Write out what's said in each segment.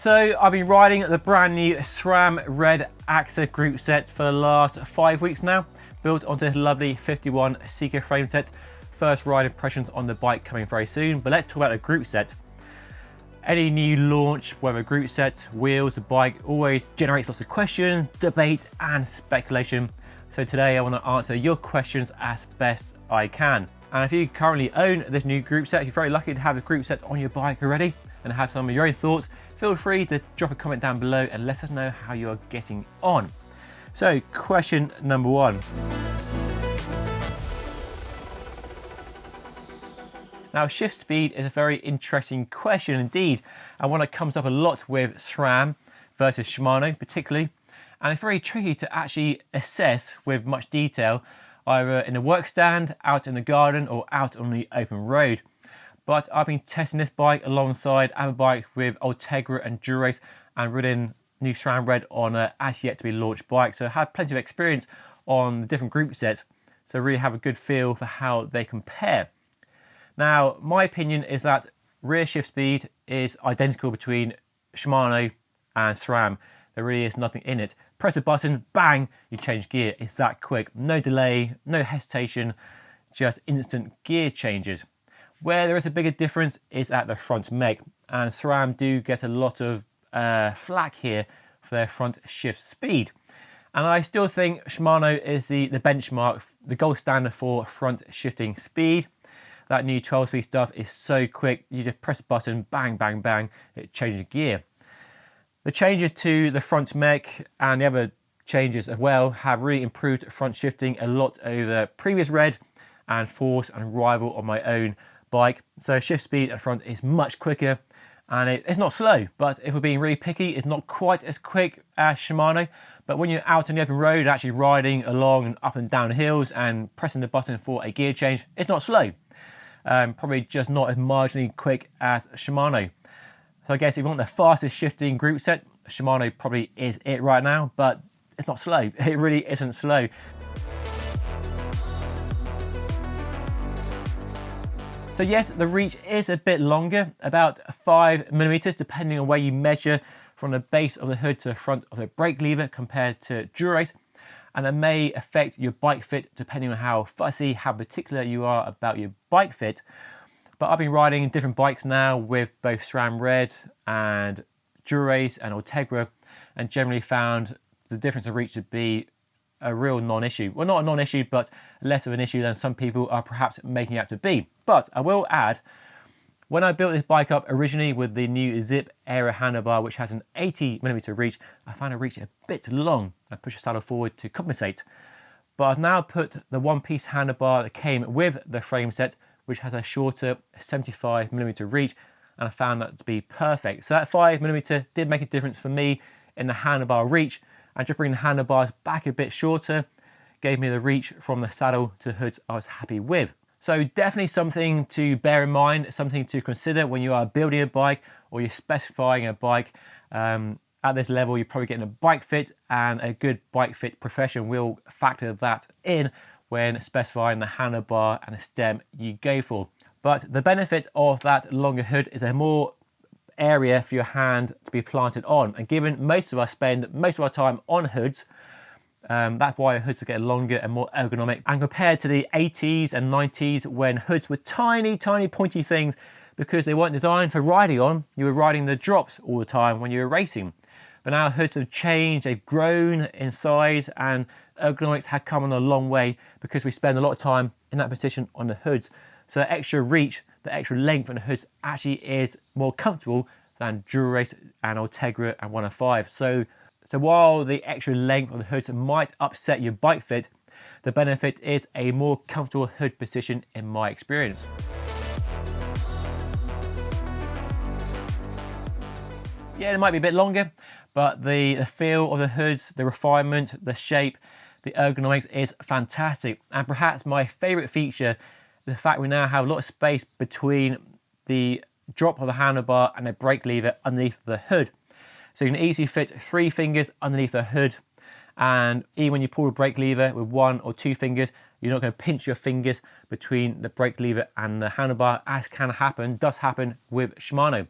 So I've been riding the brand new SRAM Red AXS group set for the last 5 weeks now, built onto this lovely 51 Seeker frame set. First ride impressions on the bike coming very soon, but let's talk about the group set. Any new launch, whether group set, wheels, the bike, always generates lots of questions, debate and speculation. So today I want to answer your questions as best I can. And if you currently own this new group set, you're very lucky to have the group set on your bike already and have some of your own thoughts. Feel free to drop a comment down below and let us know how you are getting on. So question number one. Now, shift speed is a very interesting question indeed, and one that comes up a lot with SRAM versus Shimano particularly, and it's very tricky to actually assess with much detail, either in the work stand, out in the garden, or out on the open road. But I've been testing this bike alongside other bikes with Ultegra and Dura-Ace and ridden new SRAM Red on a as yet to be launched bike, so I had plenty of experience on the different group sets, so I really have a good feel for how they compare. Now, my opinion is that rear shift speed is identical between Shimano and SRAM. There really is nothing in it. Press a button, bang, you change gear. It's that quick. No delay, no hesitation, just instant gear changes. Where there is a bigger difference is at the front mech, and SRAM do get a lot of flack here for their front shift speed. And I still think Shimano is the benchmark, the gold standard for front shifting speed. That new 12-speed stuff is so quick, you just press a button, bang, bang, bang, it changes gear. The changes to the front mech and the other changes as well have really improved front shifting a lot over previous Red and Force and Rival on my own bike. So shift speed at front is much quicker, and it's not slow, but if we're being really picky, it's not quite as quick as Shimano. But when you're out on the open road, actually riding along and up and down hills and pressing the button for a gear change, it's not slow. Probably just not as marginally quick as Shimano. So I guess if you want the fastest shifting group set, Shimano probably is it right now, but it's not slow. It really isn't slow. So yes, the reach is a bit longer, about 5mm, depending on where you measure from the base of the hood to the front of the brake lever compared to Dura-Ace. And that may affect your bike fit depending on how fussy, how particular you are about your bike fit. But I've been riding different bikes now with both SRAM Red and Dura-Ace and Ultegra, and generally found the difference in reach to be a real non-issue. Well, not a non-issue, but less of an issue than some people are perhaps making it out to be. But I will add, when I built this bike up originally with the new Zip Aero handlebar, which has an 80mm reach, I found a reach a bit long. I pushed the saddle forward to compensate. But I've now put the one-piece handlebar that came with the frame set, which has a shorter 75mm reach, and I found that to be perfect. So that 5mm did make a difference for me in the handlebar reach, and just bringing the handlebars back a bit shorter gave me the reach from the saddle to the hood I was happy with. So definitely something to bear in mind, something to consider when you are building a bike or you're specifying a bike. At this level, you're probably getting a bike fit, and a good bike fit profession will factor that in when specifying the handlebar and the stem you go for. But the benefit of that longer hood is a more area for your hand to be planted on. And given most of us spend most of our time on hoods, that's why hoods are getting longer and more ergonomic. And compared to the 80s and 90s when hoods were tiny, tiny pointy things because they weren't designed for riding on, you were riding the drops all the time when you were racing. But now hoods have changed, they've grown in size, and ergonomics have come on a long way because we spend a lot of time in that position on the hoods. So the extra reach, the extra length on the hoods actually is more comfortable than Dura-Ace and Ultegra and 105. So while the extra length on the hoods might upset your bike fit, the benefit is a more comfortable hood position in my experience. Yeah, it might be a bit longer, but the feel of the hoods, the refinement, the shape, the ergonomics is fantastic. And perhaps my favorite feature is the fact we now have a lot of space between the drop of the handlebar and the brake lever underneath the hood. So you can easily fit 3 fingers underneath the hood, and even when you pull the brake lever with 1 or 2 fingers, you're not going to pinch your fingers between the brake lever and the handlebar, as does happen with Shimano.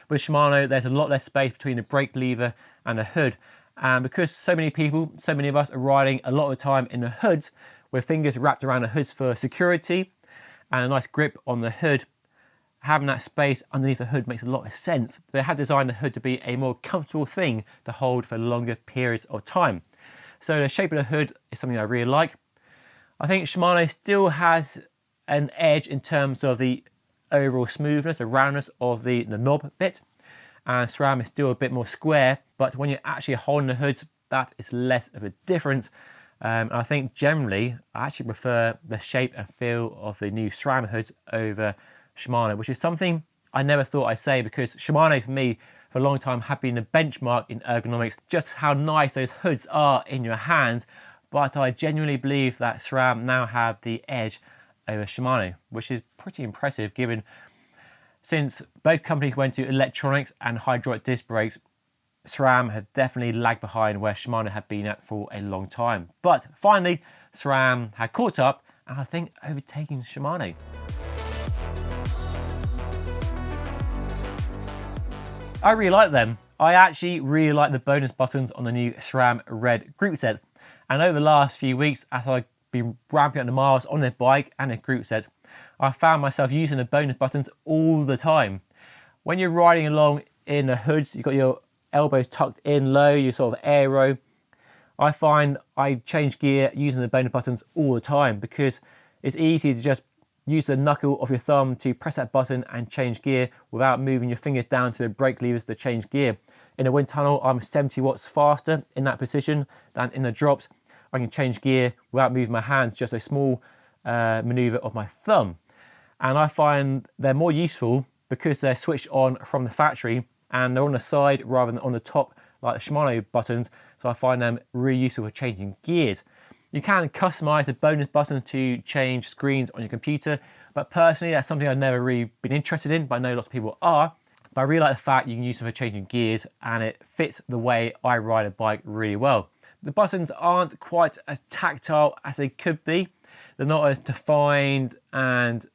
with Shimano, there's a lot less space between the brake lever and the hood. And because so many people, so many of us are riding a lot of the time in the hoods with fingers wrapped around the hoods for security and a nice grip on the hood, having that space underneath the hood makes a lot of sense. They have designed the hood to be a more comfortable thing to hold for longer periods of time. So the shape of the hood is something I really like. I think Shimano still has an edge in terms of the overall smoothness, the roundness of the knob bit. And SRAM is still a bit more square, but when you're actually holding the hoods, that is less of a difference. I think generally, I actually prefer the shape and feel of the new SRAM hoods over Shimano, which is something I never thought I'd say, because Shimano for me for a long time have been the benchmark in ergonomics, just how nice those hoods are in your hands. But I genuinely believe that SRAM now have the edge over Shimano, which is pretty impressive given since both companies went to electronics and hydraulic disc brakes, SRAM have definitely lagged behind where Shimano had been at for a long time. But finally, SRAM had caught up and I think overtaking Shimano. I really like them. I actually really like the bonus buttons on the new SRAM Red group set. And over the last few weeks, as I've been ramping up the miles on this bike and the group set, I found myself using the bonus buttons all the time. When you're riding along in the hoods, you've got your elbows tucked in low, you sort of aero. I find I change gear using the bonus buttons all the time because it's easy to just use the knuckle of your thumb to press that button and change gear without moving your fingers down to the brake levers to change gear. In the wind tunnel, I'm 70 watts faster in that position than in the drops. I can change gear without moving my hands, just a small maneuver of my thumb. And I find they're more useful because they're switched on from the factory and they're on the side rather than on the top like the Shimano buttons. So I find them really useful for changing gears. You can customize the bonus buttons to change screens on your computer, but personally that's something I've never really been interested in, but I know lots of people are. But I really like the fact you can use them for changing gears and it fits the way I ride a bike really well. The buttons aren't quite as tactile as they could be. They're not as defined and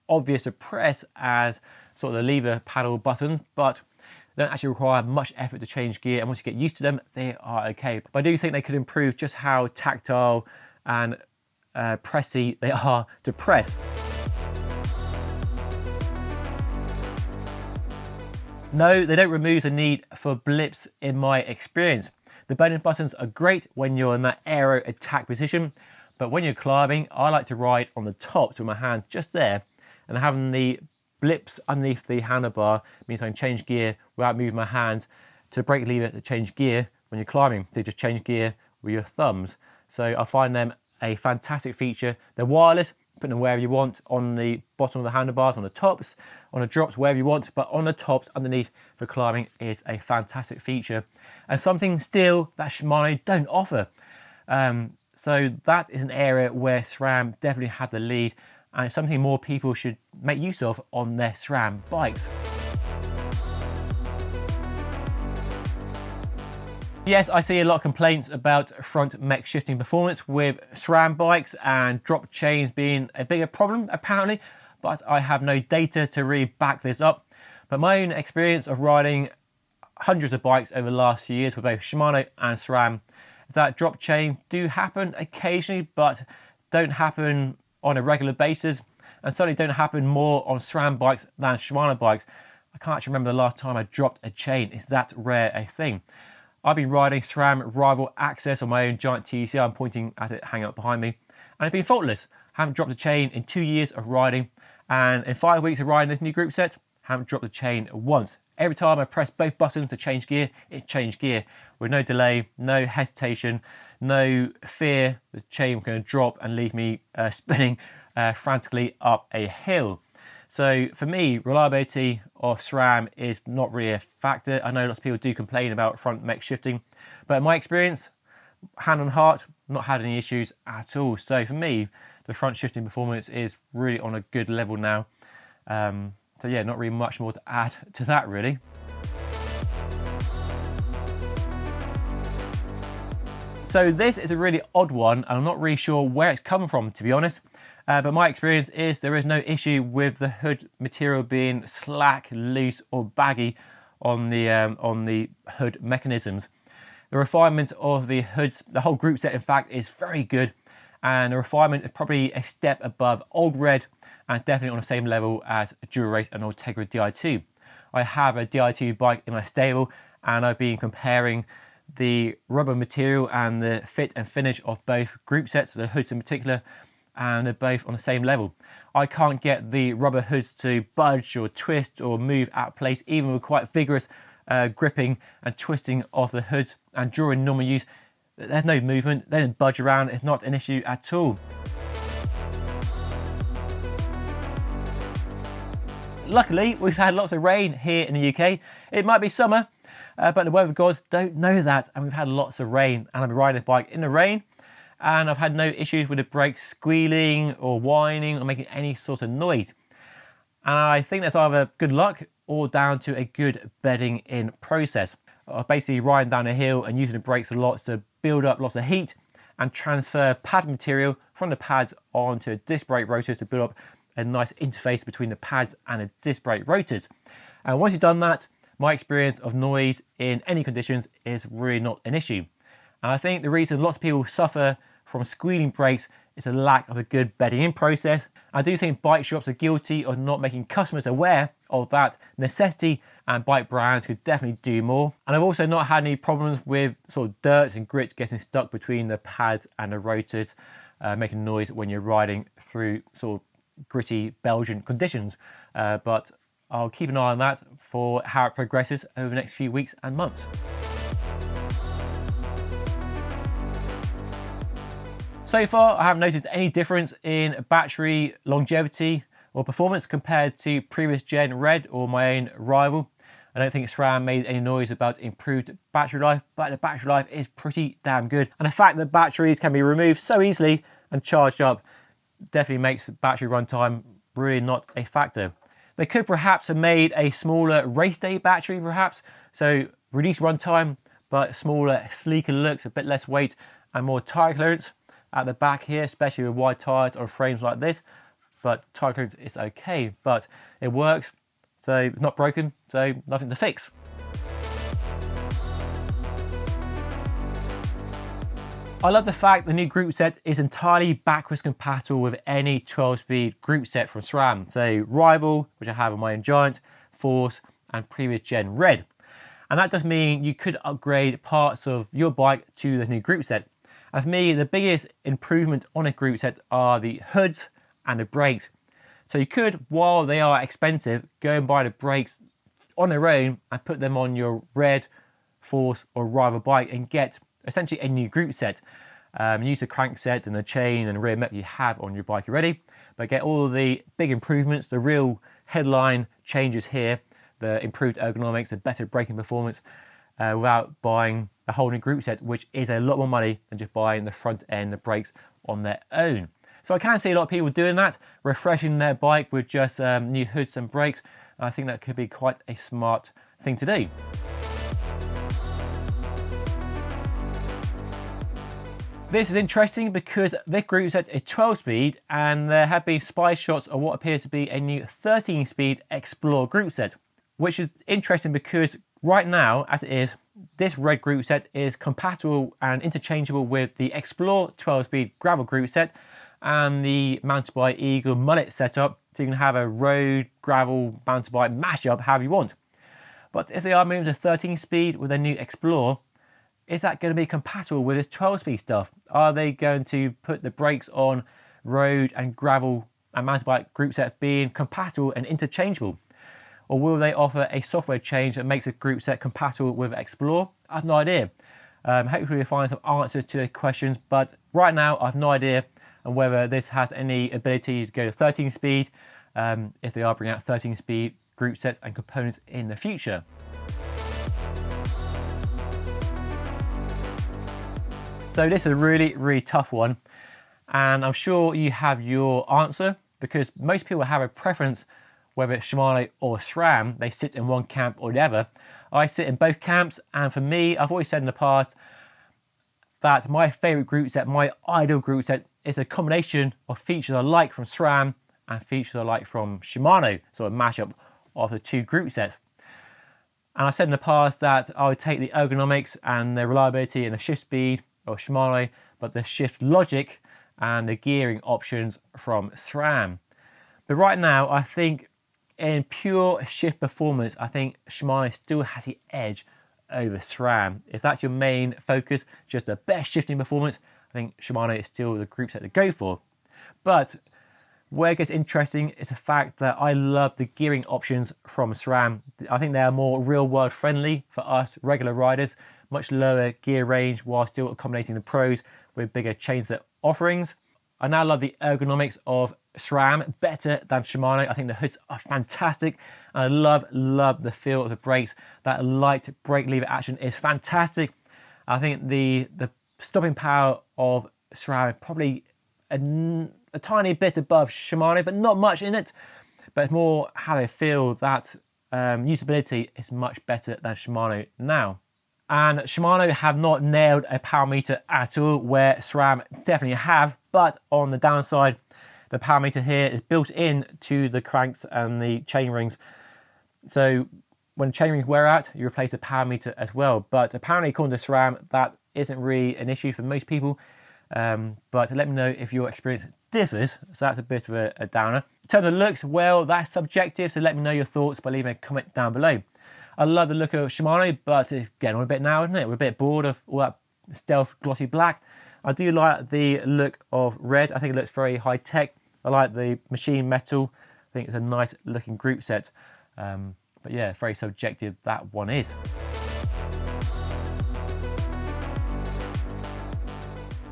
obvious to press as sort of the lever paddle buttons, but they don't actually require much effort to change gear, and once you get used to them, they are okay. But I do think they could improve just how tactile and pressy they are to press. No, they don't remove the need for blips in my experience. The bonus buttons are great when you're in that aero attack position, but when you're climbing, I like to ride on the top with my hands just there, and having the blips underneath the handlebar means I can change gear without moving my hands to the brake lever to change gear when you're climbing, to just change gear with your thumbs. So I find them a fantastic feature. They're wireless, put them wherever you want, on the bottom of the handlebars, on the tops, on the drops, wherever you want, but on the tops underneath for climbing is a fantastic feature and something still that Shimano don't offer. So that is an area where SRAM definitely have the lead, and it's something more people should make use of on their SRAM bikes. Yes, I see a lot of complaints about front mech shifting performance with SRAM bikes and drop chains being a bigger problem apparently, but I have no data to really back this up. But my own experience of riding hundreds of bikes over the last few years with both Shimano and SRAM is that drop chains do happen occasionally, but don't happen on a regular basis, and certainly don't happen more on SRAM bikes than Shimano bikes. I can't actually remember the last time I dropped a chain. It's that rare a thing. I've been riding SRAM rival AXS on my own giant TC. I'm pointing at it hanging up behind me, and it's been faultless. Haven't dropped a chain in 2 years of riding, and in 5 weeks of riding this new group set, haven't dropped a chain once. Every time I press both buttons to change gear, it changed gear with no delay, no hesitation, no fear the chain was going to drop and leave me spinning frantically up a hill. So for me, reliability of SRAM is not really a factor. I know lots of people do complain about front mech shifting, but in my experience, hand on heart, not had any issues at all. So for me, the front shifting performance is really on a good level now. So yeah, not really much more to add to that really. So this is a really odd one, and I'm not really sure where it's come from, to be honest. But my experience is there is no issue with the hood material being slack, loose or baggy on the hood mechanisms. The refinement of the hoods, the whole group set in fact, is very good, and the refinement is probably a step above old Red and definitely on the same level as Dura-Ace and Ultegra Di2. I have a Di2 bike in my stable, and I've been comparing the rubber material and the fit and finish of both group sets, the hoods in particular, and they're both on the same level. I can't get the rubber hoods to budge or twist or move out of place, even with quite vigorous gripping and twisting of the hoods. And during normal use, there's no movement, they don't budge around, it's not an issue at all. Luckily, we've had lots of rain here in the UK. It might be summer, but the weather gods don't know that, and we've had lots of rain, and I've been riding the bike in the rain, and I've had no issues with the brakes squealing or whining or making any sort of noise. And I think that's either good luck or down to a good bedding in process. I'm basically riding down a hill and using the brakes a lot to build up lots of heat and transfer pad material from the pads onto disc brake rotors to build up a nice interface between the pads and the disc brake rotors. And once you've done that, my experience of noise in any conditions is really not an issue. And I think the reason lots of people suffer from squealing brakes is a lack of a good bedding in process. I do think bike shops are guilty of not making customers aware of that necessity, and bike brands could definitely do more. And I've also not had any problems with sort of dirt and grit getting stuck between the pads and the rotors, making noise when you're riding through sort of gritty Belgian conditions. But I'll keep an eye on that for how it progresses over the next few weeks and months. So far, I haven't noticed any difference in battery longevity or performance compared to previous gen Red or my own rival. I don't think SRAM made any noise about improved battery life, but the battery life is pretty damn good. And the fact that batteries can be removed so easily and charged up definitely makes battery runtime really not a factor. They could perhaps have made a smaller race day battery perhaps, so reduced runtime, but smaller, sleeker looks, a bit less weight and more tire clearance at the back here, especially with wide tires on frames like this. But tire clearance is okay, but it works, so it's not broken, so nothing to fix. I love the fact the new group set is entirely backwards compatible with any 12-speed group set from SRAM. So Rival, which I have on my own Giant, Force and previous gen Red. And that does mean you could upgrade parts of your bike to the new group set. And for me, the biggest improvement on a group set are the hoods and the brakes. So you could, while they are expensive, go and buy the brakes on their own and put them on your Red, Force or Rival bike and get essentially a new group set. Use the crankset and the chain and the rear mech you have on your bike already, but get all of the big improvements, the real headline changes here, the improved ergonomics, the better braking performance, without buying a whole new group set, which is a lot more money than just buying the front end, the brakes on their own. So I can see a lot of people doing that, refreshing their bike with just new hoods and brakes. And I think that could be quite a smart thing to do. This is interesting because this group set is 12-speed and there have been spy shots of what appears to be a new 13-speed Explore group set, which is interesting because right now, as it is, this Red group set is compatible and interchangeable with the Explore 12-speed gravel group set and the mountain bike Eagle mullet setup, so you can have a road, gravel, mountain bike mashup however you want. But if they are moving to 13-speed with a new Explore, is that going to be compatible with this 12-speed stuff? Are they going to put the brakes on road and gravel and mountain bike group set being compatible and interchangeable? Or will they offer a software change that makes a group set compatible with Explore? I have no idea. Hopefully we'll find some answers to the questions, but right now I have no idea on whether this has any ability to go to 13-speed, if they are bringing out 13-speed group sets and components in the future. So this is a really, really tough one, and I'm sure you have your answer because most people have a preference whether it's Shimano or SRAM. They sit in one camp or the other. I sit in both camps, and for me, I've always said in the past that my favourite group set, my ideal group set, is a combination of features I like from SRAM and features I like from Shimano, so a mashup of the two group sets. And I've said in the past that I would take the ergonomics and the reliability and the shift speed of Shimano, but the shift logic and the gearing options from SRAM. But right now, I think in pure shift performance, I think Shimano still has the edge over SRAM. If that's your main focus, just the best shifting performance, I think Shimano is still the group set to go for. But where it gets interesting is the fact that I love the gearing options from SRAM. I think they are more real world friendly for us regular riders, much lower gear range while still accommodating the pros with bigger chainset offerings. I now love the ergonomics of SRAM better than Shimano. I think the hoods are fantastic, and I love the feel of the brakes. That light brake lever action is fantastic. I think the stopping power of SRAM is probably a tiny bit above Shimano, but not much in it. But it's more how they feel. That usability is much better than Shimano now. And Shimano have not nailed a power meter at all, where SRAM definitely have. But on the downside, the power meter here is built in to the cranks and the chain rings. So when chain rings wear out, you replace the power meter as well. But apparently, according to SRAM, that isn't really an issue for most people. But let me know if your experience differs. So that's a bit of a downer. In terms of looks, well, that's subjective. So let me know your thoughts by leaving a comment down below. I love the look of Shimano, but it's getting on a bit now, isn't it? We're a bit bored of all that stealth glossy black. I do like the look of Red. I think it looks very high tech. I like the machine metal. I think it's a nice looking group set. But yeah, very subjective that one is.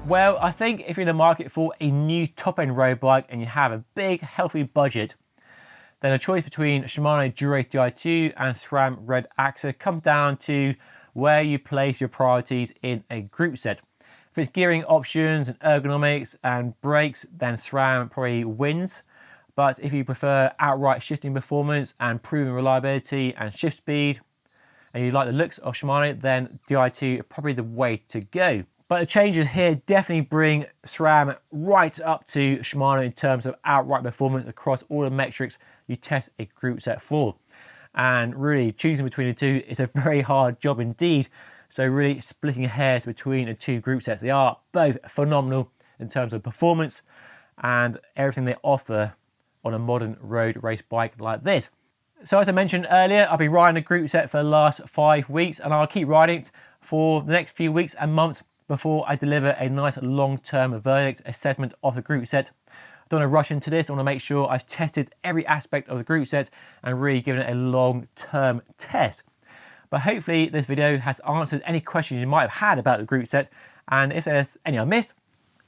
Well, I think if you're in the market for a new top-end road bike and you have a big, healthy budget, then a choice between Shimano Dura-Ace Di2 and SRAM Red AXS comes down to where you place your priorities in a group set. If it's gearing options and ergonomics and brakes, then SRAM probably wins. But if you prefer outright shifting performance and proven reliability and shift speed, and you like the looks of Shimano, then Di2 is probably the way to go. But the changes here definitely bring SRAM right up to Shimano in terms of outright performance across all the metrics you test a group set for. And really, choosing between the two is a very hard job indeed. So really splitting hairs between the two group sets. They are both phenomenal in terms of performance and everything they offer on a modern road race bike like this. So as I mentioned earlier, I've been riding the group set for the last 5 weeks, and I'll keep riding it for the next few weeks and months before I deliver a nice long-term verdict assessment of the group set. I don't want to rush into this. I want to make sure I've tested every aspect of the group set and really given it a long-term test. But hopefully this video has answered any questions you might have had about the group set, and if there's any I missed,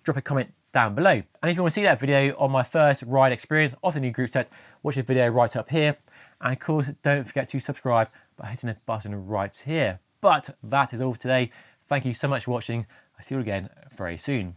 drop a comment down below. And if you want to see that video on my first ride experience of the new group set, watch the video right up here. And of course, don't forget to subscribe by hitting the button right here. But that is all for today. Thank you so much for watching. I'll see you again very soon.